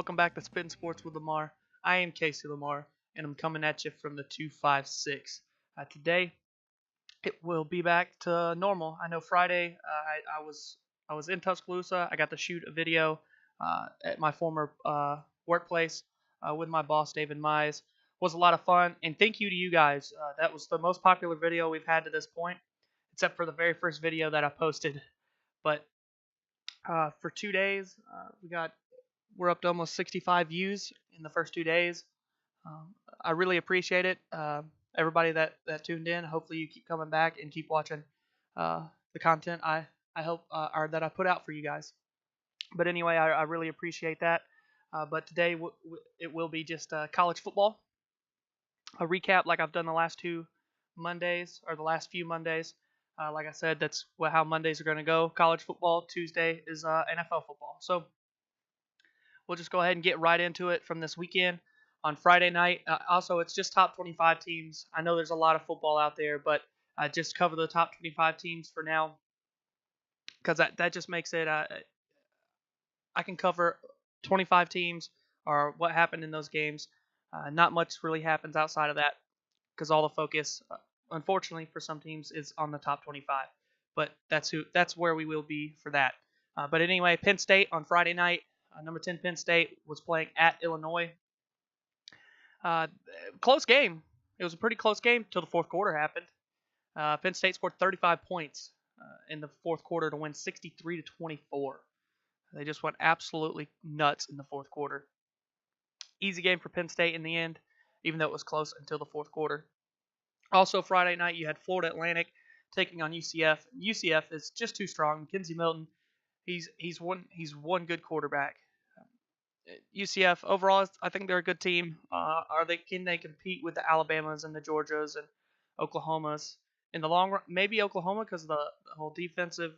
Welcome back to Spittin Sports with Lamar. I am Casey Lamar, and I'm coming at you from the 256. Today, it will be back to normal. I know Friday, I was in Tuscaloosa. I got to shoot a video at my former workplace with my boss, David Mize. Was a lot of fun, and thank you to you guys. That was the most popular video we've had to this point, except for the very first video that I posted. But for 2 days, we're up to almost 65 views in the first 2 days. I really appreciate it. Everybody that tuned in. Hopefully you keep coming back and keep watching the content I hope or that I put out for you guys. But anyway, I really appreciate that. But today it will be just college football. A recap like I've done the last two Mondays or the last few Mondays. Like I said, that's how Mondays are going to go. College football. Tuesday is NFL football. So we'll just go ahead and get right into it from this weekend on Friday night. Also, it's just top 25 teams. I know there's a lot of football out there, but just cover the top 25 teams for now because that just makes it I can cover 25 teams or what happened in those games. Not much really happens outside of that because all the focus, unfortunately for some teams, is on the top 25. But that's where we will be for that. But anyway, Penn State on Friday night. Number 10 Penn State was playing at Illinois. Close game. It was a pretty close game till the fourth quarter happened. Penn State scored 35 points in the fourth quarter to win 63-24. They just went absolutely nuts in the fourth quarter. Easy game for Penn State in the end, even though it was close until the fourth quarter. Also, Friday night, you had Florida Atlantic taking on UCF. UCF is just too strong. Mackenzie Milton, he's one good quarterback. UCF overall, I think they're a good team. Can they compete with the Alabamas and the Georgias and Oklahomas in the long run? Maybe Oklahoma because the whole defensive.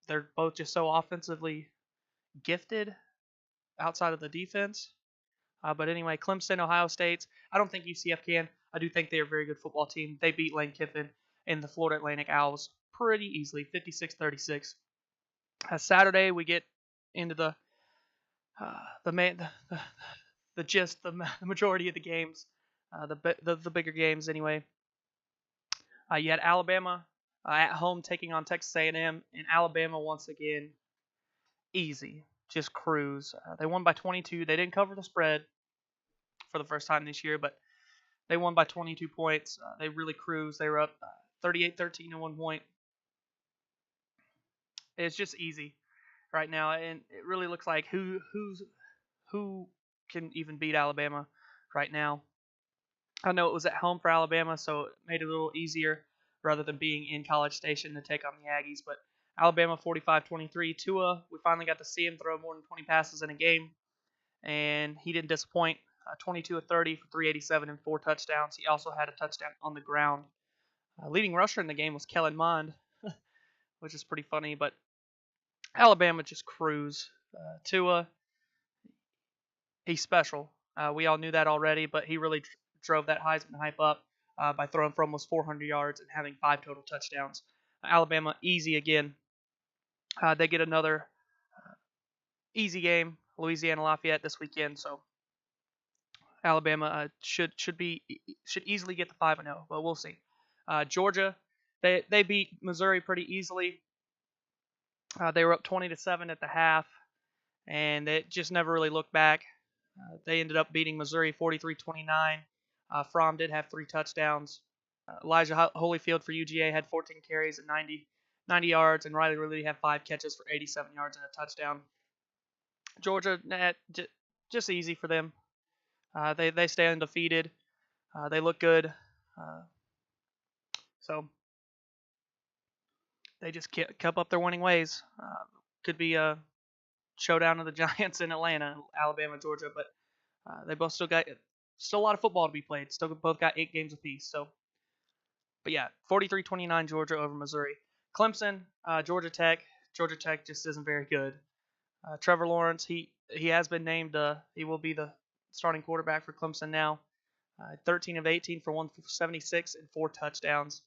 They're both just so offensively gifted outside of the defense. But anyway, Clemson, Ohio State. I don't think UCF can. I do think they're a very good football team. They beat Lane Kiffin and the Florida Atlantic Owls pretty easily, 56-36. Saturday we get into the majority of the games, the bigger games anyway. You had Alabama at home taking on Texas A&M, and Alabama once again easy, just cruise. They won by 22. They didn't cover the spread for the first time this year, but they won by 22 points. They really cruised. They were up 38-13 at one point. It's just easy right now, and it really looks like who can even beat Alabama right now. I know it was at home for Alabama, so it made it a little easier rather than being in College Station to take on the Aggies. But Alabama 45-23. Tua, we finally got to see him throw more than 20 passes in a game, and he didn't disappoint. 22 of 30 for 387 and 4 touchdowns. He also had a touchdown on the ground. Leading rusher in the game was Kellen Mond, which is pretty funny, but Alabama just cruise. Tua, he's special. We all knew that already, but he really drove that Heisman hype up by throwing for almost 400 yards and having 5 total touchdowns. Alabama, easy again. They get another easy game, Louisiana Lafayette this weekend, so Alabama should easily get the 5-0, but we'll see. Georgia, they beat Missouri pretty easily. They were up 20-7 at the half, and they just never really looked back. They ended up beating Missouri 43-29. Fromm did have 3 touchdowns. Elijah Holyfield for UGA had 14 carries and 90 yards, and Riley Ridley had 5 catches for 87 yards and a touchdown. Georgia, just easy for them. They stay undefeated. They look good. So they just kept up their winning ways. Could be a showdown of the Giants in Atlanta, Alabama, Georgia, but they both still a lot of football to be played. Still both got 8 games apiece. So, but yeah, 43-29 Georgia over Missouri. Clemson, Georgia Tech. Georgia Tech just isn't very good. Trevor Lawrence, he has been named. He will be the starting quarterback for Clemson now. 13 of 18 for 176 and 4 touchdowns.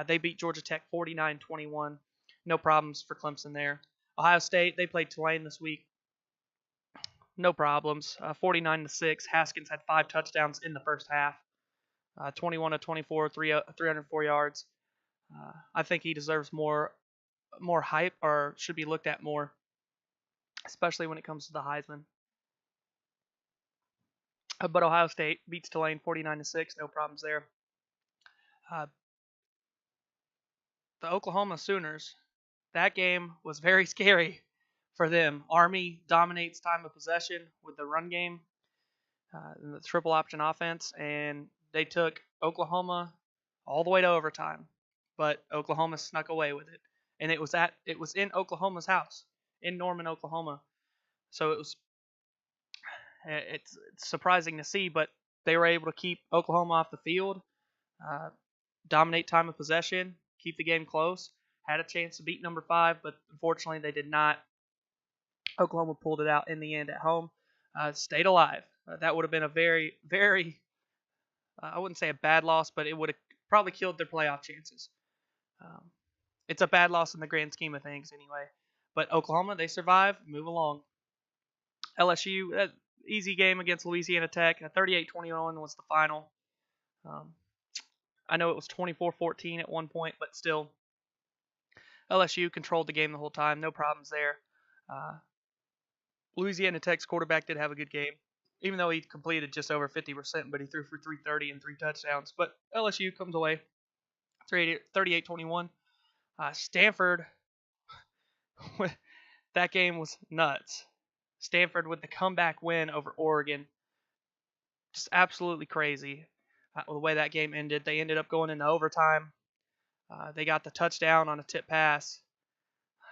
They beat Georgia Tech 49-21. No problems for Clemson there. Ohio State, they played Tulane this week. no problems. 49-6. Haskins had 5 touchdowns in the first half. 21 to 24, 304 yards. I think he deserves more hype, or should be looked at more, especially when it comes to the Heisman. But Ohio State beats Tulane 49-6. No problems there. Uh, the Oklahoma Sooners. That game was very scary for them. Army dominates time of possession with the run game, and the triple option offense, and they took Oklahoma all the way to overtime. But Oklahoma snuck away with it, and it was in Oklahoma's house in Norman, Oklahoma. So it's surprising to see, but they were able to keep Oklahoma off the field, uh, dominate time of possession, keep the game close. Had a chance to beat number 5, but unfortunately they did not. Oklahoma pulled it out in the end at home, stayed alive. That would have been a very, very, I wouldn't say a bad loss, but it would have probably killed their playoff chances. Um, it's a bad loss in the grand scheme of things anyway. But Oklahoma, they survive, move along. LSU, easy game against Louisiana Tech. 38-21 was the final. Um, I know it was 24-14 at one point, but still, LSU controlled the game the whole time. No problems there. Louisiana Tech's quarterback did have a good game, even though he completed just over 50%, but he threw for 330 and 3 touchdowns. But LSU comes away 38-21. Stanford, that game was nuts. Stanford with the comeback win over Oregon. Just absolutely crazy the way that game ended. They ended up going into overtime. They got the touchdown on a tip pass,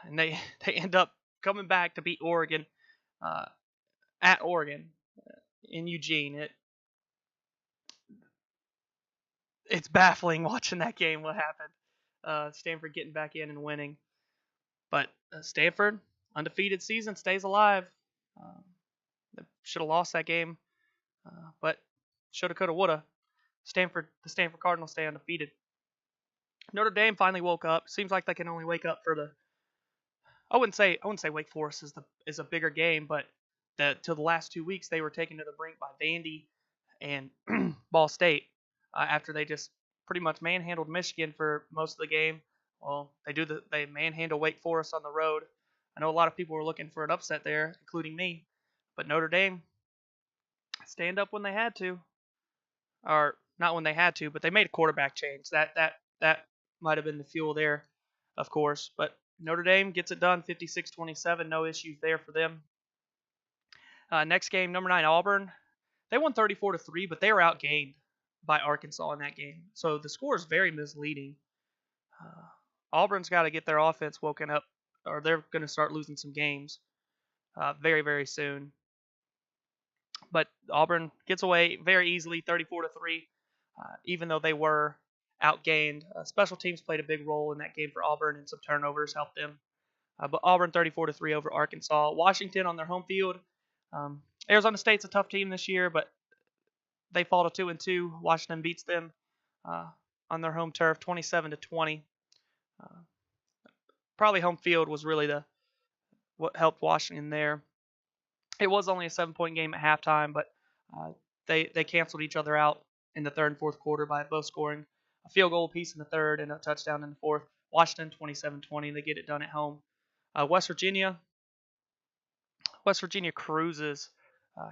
and they end up coming back to beat Oregon at Oregon in Eugene. It's baffling watching that game. What happened? Stanford getting back in and winning, but Stanford undefeated season stays alive. They should have lost that game, but shoulda, coulda, woulda. The Stanford Cardinals stay undefeated. Notre Dame finally woke up. Seems like they can only wake up for the. I wouldn't say Wake Forest is a bigger game, but till the last 2 weeks they were taken to the brink by Vandy and Ball State after they just pretty much manhandled Michigan for most of the game. Well, they manhandle Wake Forest on the road. I know a lot of people were looking for an upset there, including me, but Notre Dame stand up when they had to, or not when they had to, but they made a quarterback change. That might have been the fuel there, of course. But Notre Dame gets it done, 56-27. No issues there for them. Next game, number 9 Auburn. They won 34-3, but they were outgained by Arkansas in that game. So the score is very misleading. Auburn's got to get their offense woken up, or they're going to start losing some games very, very soon. But Auburn gets away very easily, 34-3, even though they were outgained. Special teams played a big role in that game for Auburn, and some turnovers helped them. But Auburn 34-3 over Arkansas. Washington on their home field. Arizona State's a tough team this year, but they fall to 2-2. Washington beats them on their home turf, 27-20. Probably home field was really what helped Washington there. It was only a 7-point game at halftime, but they canceled each other out in the third and fourth quarter by both scoring a field goal apiece in the third and a touchdown in the fourth. Washington 27-20. They get it done at home. West Virginia cruises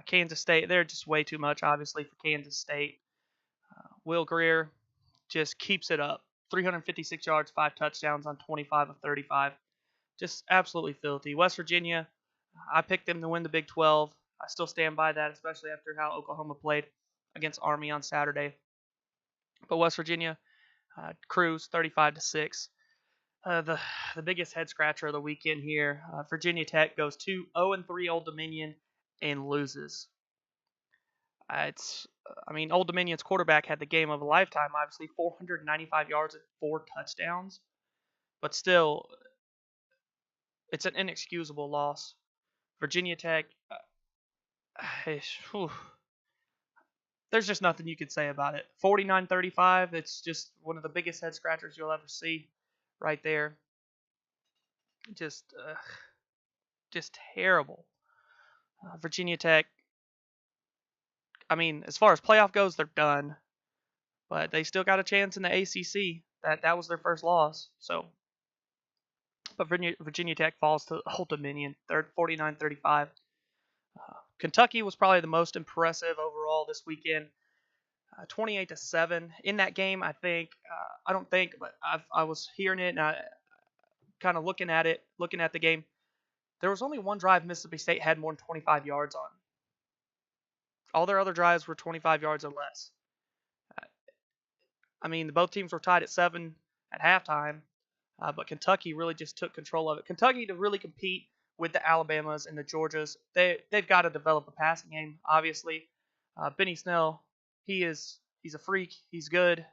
Kansas State. They're just way too much, obviously, for Kansas State. Will Grier just keeps it up. 356 yards, 5 touchdowns on 25 of 35. Just absolutely filthy. West Virginia, I picked them to win the Big 12. I still stand by that, especially after how Oklahoma played against Army on Saturday. But West Virginia cruise 35-6. The biggest head scratcher of the weekend here. Virginia Tech goes to 0-3 Old Dominion and loses. Old Dominion's quarterback had the game of a lifetime, obviously 495 yards and 4 touchdowns. But still, it's an inexcusable loss. Virginia Tech, there's just nothing you could say about it. 49-35, it's just one of the biggest head scratchers you'll ever see right there. Just terrible. Virginia Tech, I mean, as far as playoff goes, they're done. But they still got a chance in the ACC. That was their first loss. So, but Virginia Tech falls to Old Dominion, 49-35. Kentucky was probably the most impressive overall this weekend, 28-7. In that game, I think, I don't think, but I was hearing it and I kind of looking at the game. There was only one drive Mississippi State had more than 25 yards on. All their other drives were 25 yards or less. I mean, both teams were tied at 7 at halftime, but Kentucky really just took control of it. Kentucky, to really compete with the Alabamas and the Georgias, they've got to develop a passing game. Obviously, Benny Snell, he's a freak. He's good.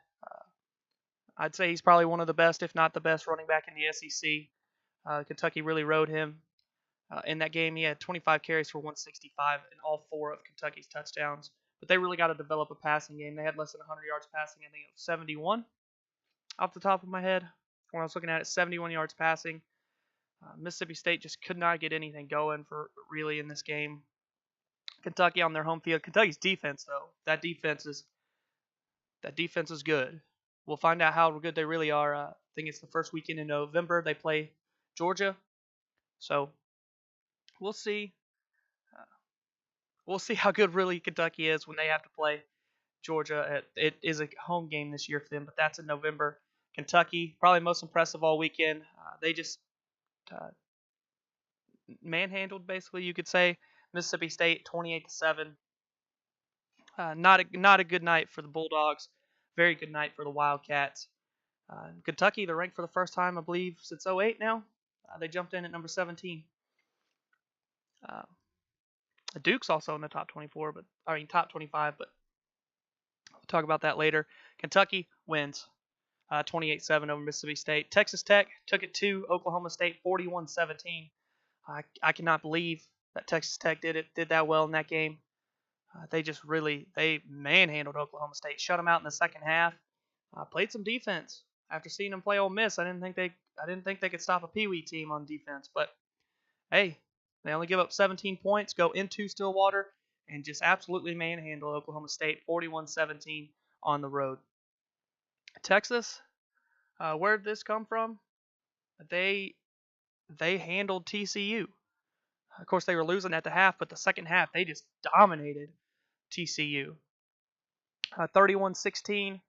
I'd say he's probably one of the best, if not the best, running back in the SEC. Kentucky really rode him. In that game, he had 25 carries for 165 and all 4 of Kentucky's touchdowns. But they really got to develop a passing game. They had less than 100 yards passing. I think it was 71 off the top of my head. When I was looking at it, 71 yards passing. Mississippi State just could not get anything going for really in this game. Kentucky on their home field. Kentucky's defense, though, that defense is good. We'll find out how good they really are. I think it's the first weekend in November. They play Georgia. So we'll see. We'll see how good really Kentucky is when they have to play Georgia. It is a home game this year for them, but that's in November. Kentucky, probably most impressive all weekend. They just manhandled, basically, you could say, Mississippi State 28-7. Not a good night for the Bulldogs. Very good night for the Wildcats. Kentucky, they're ranked for the first time, I believe, since 2008 now. They jumped in at number 17. Duke's also in the top 25, but we'll talk about that later. Kentucky wins 28-7 over Mississippi State. Texas Tech took it to Oklahoma State 41-17. I cannot believe that Texas Tech did that well in that game. They manhandled Oklahoma State, shut them out in the second half. Played some defense. After seeing them play Ole Miss, I didn't think they could stop a Pee Wee team on defense, but hey, they only give up 17 points, go into Stillwater, and just absolutely manhandle Oklahoma State 41-17 on the road. Texas, where did this come from? They handled TCU. Of course, they were losing at the half, but the second half, they just dominated TCU. 31-16.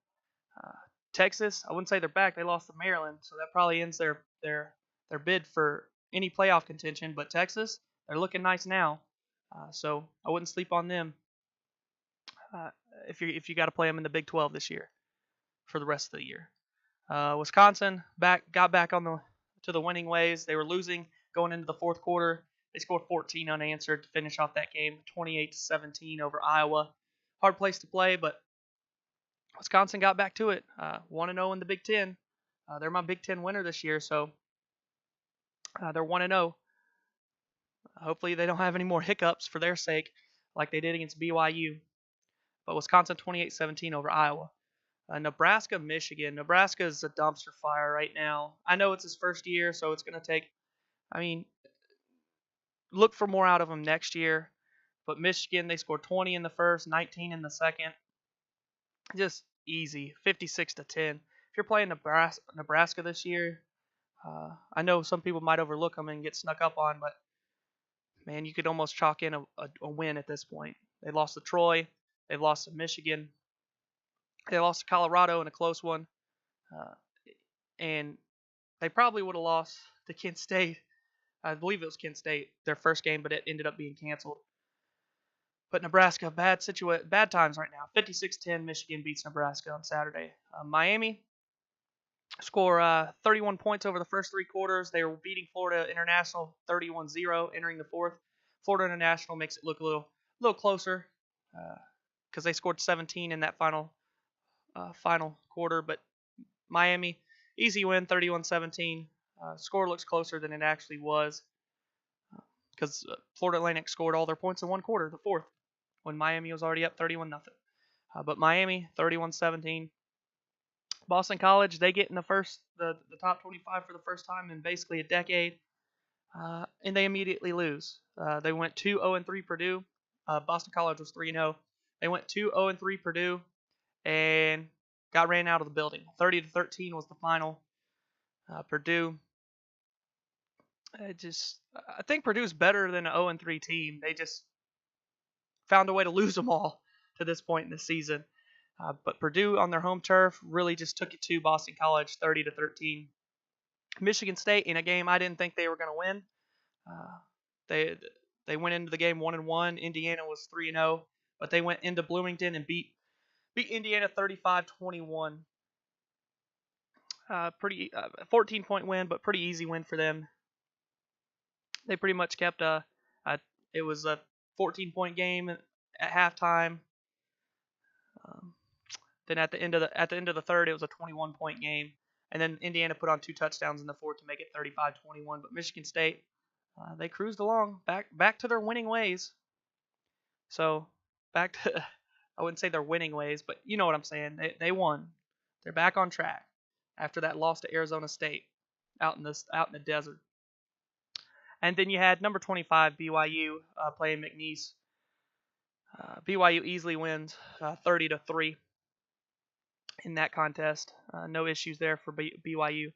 Texas, I wouldn't say they're back. They lost to Maryland, so that probably ends their bid for any playoff contention. But Texas, they're looking nice now, so I wouldn't sleep on them if you got to play them in the Big 12 this year for the rest of the year. Wisconsin got back to the winning ways. They were losing going into the fourth quarter. They scored 14 unanswered to finish off that game, 28-17 over Iowa. Hard place to play, but Wisconsin got back to it. 1-0 in the Big Ten. They're my Big Ten winner this year, so they're 1-0. Hopefully they don't have any more hiccups for their sake like they did against BYU. But Wisconsin 28-17 over Iowa. Nebraska, Michigan. Nebraska is a dumpster fire right now. I know it's his first year, so it's going to take, look for more out of him next year. But Michigan, they scored 20 in the first, 19 in the second. Just easy, 56-10. If you're playing Nebraska this year, I know some people might overlook them and get snuck up on, but man, you could almost chalk in a win at this point. They lost to Troy. They lost to Michigan. They lost to Colorado in a close one. And they probably would have lost to Kent State. I believe it was Kent State, their first game, but it ended up being canceled. But Nebraska, bad times right now. 56-10, Michigan beats Nebraska on Saturday. Miami score 31 points over the first 3 quarters. They were beating Florida International 31-0 entering the fourth. Florida International makes it look a little closer because they scored 17 in that final quarter. But Miami, easy win, 31-17. Score looks closer than it actually was because Florida Atlantic scored all their points in one quarter, the fourth, when Miami was already up 31-0. But Miami, 31-17. Boston College, they get in the top 25 for the first time in basically a decade. and they immediately lose. They went 2-0-3 Purdue. Boston College was 3-0. They went 2-0-3 Purdue and got ran out of the building. 30-13 was the final. Purdue. I think Purdue's better than an 0-3 team. They just found a way to lose them all to this point in the season. But Purdue on their home turf really just took it to Boston College 30-13. Michigan State in a game I didn't think they were going to win. They went into the game 1-1. Indiana was 3-0, but they went into Bloomington and beat Indiana 35-21. Pretty 14-point win, but pretty easy win for them. They pretty much kept it was a 14-point game at halftime. Then at the end of the third, it was a 21-point game, and then Indiana put on 2 touchdowns in the fourth to make it 35-21. But Michigan State, they cruised along back to their winning ways. So back to I wouldn't say their winning ways, but you know what I'm saying. They won. They're back on track after that loss to Arizona State out in the desert. And then you had number 25 BYU playing McNeese. BYU easily wins 30-3 in that contest. No issues there for BYU.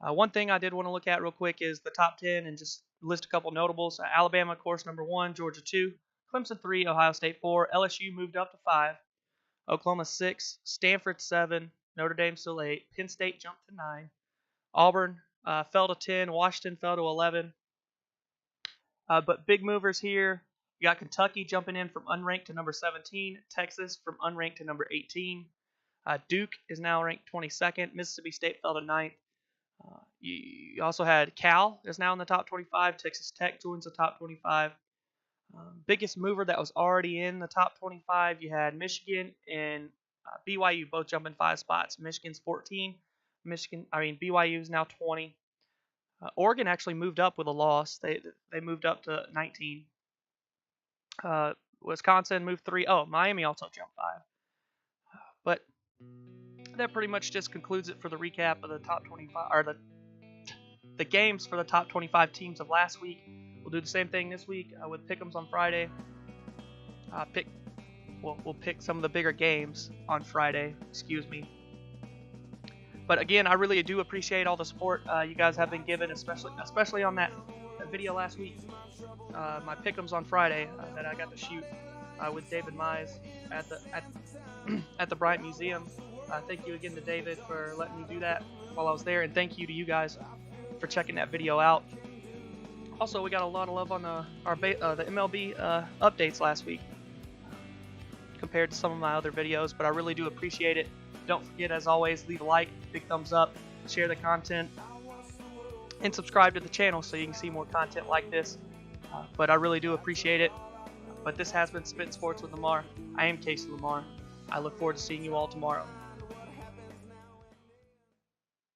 One thing I did want to look at real quick is the top 10 and just list a couple notables. Alabama, of course, number 1, Georgia 2, Clemson 3, Ohio State 4, LSU moved up to 5, Oklahoma 6, Stanford 7, Notre Dame still 8, Penn State jumped to 9, Auburn fell to 10, Washington fell to 11. But big movers here. You got Kentucky jumping in from unranked to number 17, Texas from unranked to number 18. Duke is now ranked 22nd. Mississippi State fell to 9th. You also had Cal is now in the top 25. Texas Tech joins the top 25. Biggest mover that was already in the top 25, you had Michigan and BYU both jumping 5 spots. Michigan's 14. BYU is now 20. Oregon actually moved up with a loss. They moved up to 19. Wisconsin moved 3. Oh, Miami also jumped 5. But that pretty much just concludes it for the recap of the top 25, or the games for the top 25 teams of last week. We'll do the same thing this week with pick'ems on Friday. We'll pick some of the bigger games on Friday. Excuse me. But again, I really do appreciate all the support you guys have been given, especially on that video last week. My pick'ems on Friday that I got to shoot with David Mize at the Bryant Museum. Thank you again to David for letting me do that while I was there, and thank you to you guys for checking that video out. Also, we got a lot of love on the MLB updates last week compared to some of my other videos, but I really do appreciate it. Don't forget, as always, leave a like, big thumbs up, share the content, and subscribe to the channel so you can see more content like this. But I really do appreciate it. But this has been Spittin' Sports with Lamar. I am Casey Lamar. I look forward to seeing you all tomorrow.